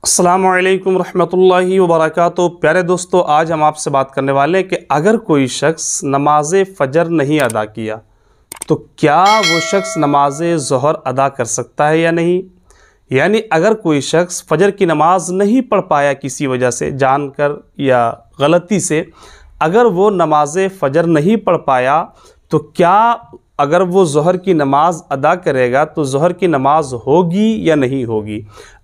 अस्सलामु अलैकुम रहमतुल्लाहि व बरकातुहू। प्यारे दोस्तों, आज हम आपसे बात करने वाले हैं कि अगर कोई शख्स नमाज फ़जर नहीं अदा किया तो क्या वो शख्स नमाज ज़ोहर अदा कर सकता है या नहीं। यानी अगर कोई शख्स फ़जर की नमाज नहीं पढ़ पाया किसी वजह से, जानकर या गलती से, अगर वो नमाज फ़जर नहीं पढ़ पाया तो क्या अगर वो ज़ोहर की नमाज़ अदा करेगा तो ज़ोहर की नमाज़ होगी या नहीं होगी।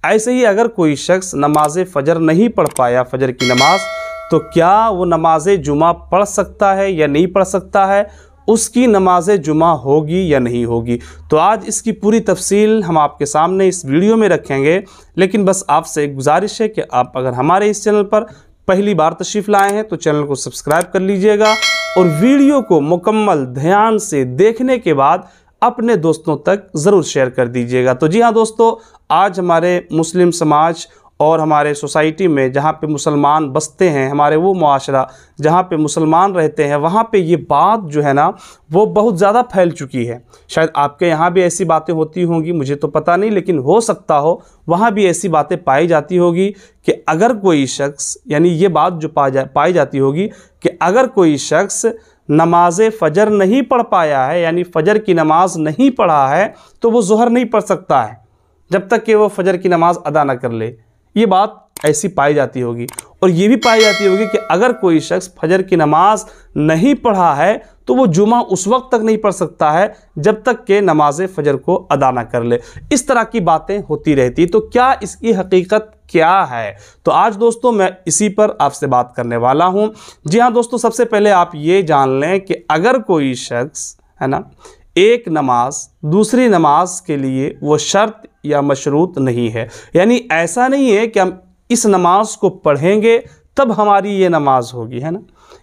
ऐसे ही अगर कोई शख्स नमाज फ़जर नहीं पढ़ पाया, फ़जर की नमाज़, तो क्या वो नमाज जुमा पढ़ सकता है या नहीं पढ़ सकता है, उसकी नमाज जुमा होगी या नहीं होगी। तो आज इसकी पूरी तफसील हम आपके सामने इस वीडियो में रखेंगे। लेकिन बस आपसे एक गुजारिश है कि आप अगर हमारे इस चैनल पर पहली बार तशरीफ़ लाए हैं तो चैनल को सब्सक्राइब कर लीजिएगा और वीडियो को मुकम्मल ध्यान से देखने के बाद अपने दोस्तों तक ज़रूर शेयर कर दीजिएगा। तो जी हाँ दोस्तों, आज हमारे मुस्लिम समाज और हमारे सोसाइटी में जहाँ पे मुसलमान बसते हैं, हमारे वो मुआशरा जहाँ पे मुसलमान रहते हैं, वहाँ पे ये बात जो है ना वो बहुत ज़्यादा फैल चुकी है। शायद आपके यहाँ भी ऐसी बातें होती होंगी, मुझे तो पता नहीं, लेकिन हो सकता हो वहाँ भी ऐसी बातें पाई जाती होगी कि अगर कोई शख्स, यानी ये बात जो पाई जाती होगी कि अगर कोई शख्स नमाज फ़जर नहीं पढ़ पाया है, यानी फ़जर की नमाज नहीं पढ़ा है, तो वो ज़ोहर नहीं पढ़ सकता है जब तक कि वो फ़जर की नमाज अदा न कर ले। ये बात ऐसी पाई जाती होगी। और ये भी पाई जाती होगी कि अगर कोई शख्स फ़जर की नमाज नहीं पढ़ा है तो वो जुमा उस वक्त तक नहीं पढ़ सकता है जब तक कि नमाज फ़जर को अदा ना कर ले। इस तरह की बातें होती रहती। तो क्या इसकी हकीकत क्या है, तो आज दोस्तों मैं इसी पर आपसे बात करने वाला हूँ। जी हाँ दोस्तों, सबसे पहले आप ये जान लें कि अगर कोई शख्स है ना, एक नमाज दूसरी नमाज के लिए वो शर्त या मशरूत नहीं है। यानी ऐसा नहीं है कि हम इस नमाज को पढ़ेंगे तब हमारी ये नमाज होगी, है ना,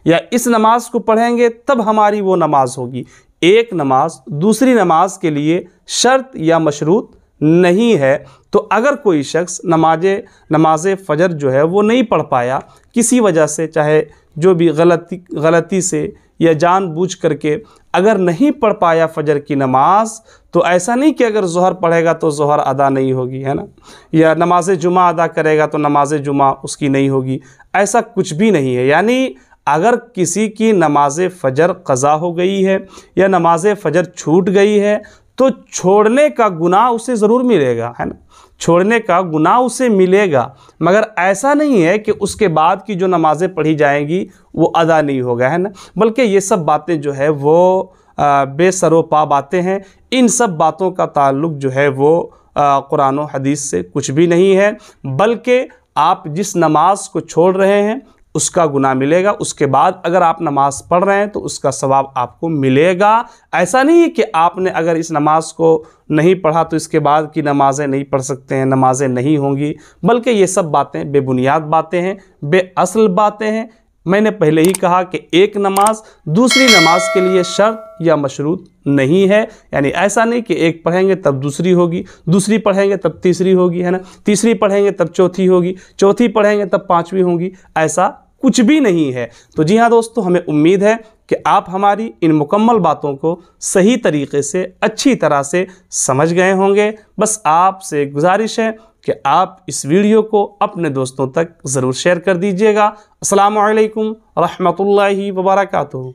या इस नमाज को पढ़ेंगे तब हमारी वो नमाज होगी। एक नमाज दूसरी नमाज के लिए शर्त या मशरूत नहीं है। तो अगर कोई शख्स नमाज फ़जर जो है वो नहीं पढ़ पाया किसी वजह से, चाहे जो भी गलती से या जानबूझ करके अगर नहीं पढ़ पाया फ़जर की नमाज, तो ऐसा नहीं कि अगर ज़ोहर पढ़ेगा तो ज़ोहर अदा नहीं होगी, है ना, या नमाज जुमा अदा करेगा तो नमाज जुमा उसकी नहीं होगी। ऐसा कुछ भी नहीं है। यानी अगर किसी की नमाज फ़जर क़ज़ा हो गई है या नमाज फ़जर छूट गई है तो छोड़ने का गुनाह उसे ज़रूर मिलेगा, है ना, छोड़ने का गुनाह उसे मिलेगा। मगर ऐसा नहीं है कि उसके बाद की जो नमाज़ें पढ़ी जाएंगी वो अदा नहीं होगा, है ना, बल्कि ये सब बातें जो है वो बेसरोपा बातें हैं। इन सब बातों का ताल्लुक़ जो है वो कुरान और हदीस से कुछ भी नहीं है, बल्कि आप जिस नमाज को छोड़ रहे हैं उसका गुनाह मिलेगा। उसके बाद अगर आप नमाज़ पढ़ रहे हैं तो उसका सवाब आपको मिलेगा। ऐसा नहीं है कि आपने अगर इस नमाज को नहीं पढ़ा तो इसके बाद की नमाज़ें नहीं पढ़ सकते हैं, नमाज़ें नहीं होंगी, बल्कि ये सब बातें बेबुनियाद बातें हैं, बेअसल बातें हैं। मैंने पहले ही कहा कि एक नमाज दूसरी नमाज के लिए शर्त या मशरूत नहीं है। यानी ऐसा नहीं कि एक पढ़ेंगे तब दूसरी होगी, दूसरी पढ़ेंगे तब तीसरी होगी, है ना, तीसरी पढ़ेंगे तब चौथी होगी, चौथी पढ़ेंगे तब पांचवी होगी। ऐसा कुछ भी नहीं है। तो जी हाँ दोस्तों, हमें उम्मीद है कि आप हमारी इन मुकम्मल बातों को सही तरीके से, अच्छी तरह से समझ गए होंगे। बस आपसे गुजारिश है कि आप इस वीडियो को अपने दोस्तों तक ज़रूर शेयर कर दीजिएगा। अस्सलामु अलैकुम रहमतुल्लाहि व बरकातुहू।